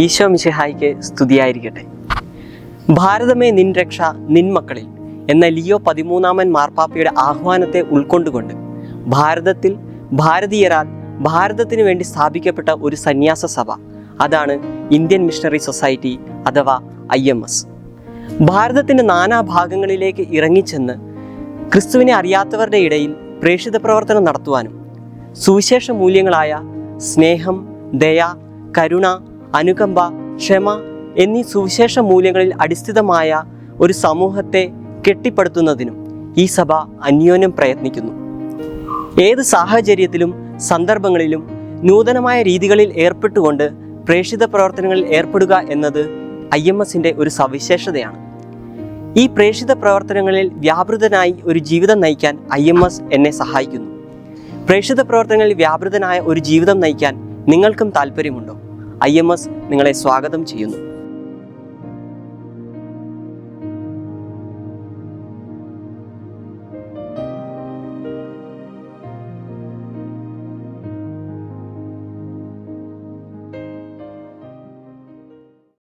ഈശോ മിശിഹായിക്ക് സ്തുതിയായിരിക്കട്ടെ. ഭാരതമേ നിൻ രക്ഷ നിൻ മക്കളിൽ എന്ന ലിയോ 13 മാർപ്പാപ്പയുടെ ആഹ്വാനത്തെ ഉൾക്കൊണ്ടുകൊണ്ട് ഭാരതത്തിൽ ഭാരതീയരാൽ ഭാരതത്തിന് വേണ്ടി സ്ഥാപിക്കപ്പെട്ട ഒരു സന്യാസ സഭ, അതാണ് ഇന്ത്യൻ മിഷണറി സൊസൈറ്റി അഥവാ IMS. ഭാരതത്തിൻ്റെ നാനാഭാഗങ്ങളിലേക്ക് ഇറങ്ങിച്ചെന്ന് ക്രിസ്തുവിനെ അറിയാത്തവരുടെ ഇടയിൽ പ്രേക്ഷിത പ്രവർത്തനം നടത്തുവാനും സുവിശേഷ മൂല്യങ്ങളായ സ്നേഹം, ദയ, കരുണ, അനുകമ്പ, ക്ഷമ എന്നീ സുവിശേഷ മൂല്യങ്ങളിൽ അടിസ്ഥിതമായ ഒരു സമൂഹത്തെ കെട്ടിപ്പടുത്തുന്നതിനും ഈ സഭ അന്യോന്യം പ്രയത്നിക്കുന്നു. ഏത് സാഹചര്യത്തിലും സന്ദർഭങ്ങളിലും നൂതനമായ രീതികളിൽ ഏർപ്പെട്ടുകൊണ്ട് പ്രേക്ഷിത പ്രവർത്തനങ്ങളിൽ ഏർപ്പെടുക എന്നത് IMSൻ്റെ ഒരു സവിശേഷതയാണ്. ഈ പ്രേക്ഷിത പ്രവർത്തനങ്ങളിൽ വ്യാപൃതനായി ഒരു ജീവിതം നയിക്കാൻ IMS എന്നെ സഹായിക്കുന്നു. പ്രേക്ഷിത പ്രവർത്തനങ്ങളിൽ വ്യാപൃതനായ ഒരു ജീവിതം നയിക്കാൻ നിങ്ങൾക്കും താല്പര്യമുണ്ടോ? IMS നിങ്ങളെ സ്വാഗതം ചെയ്യുന്നു.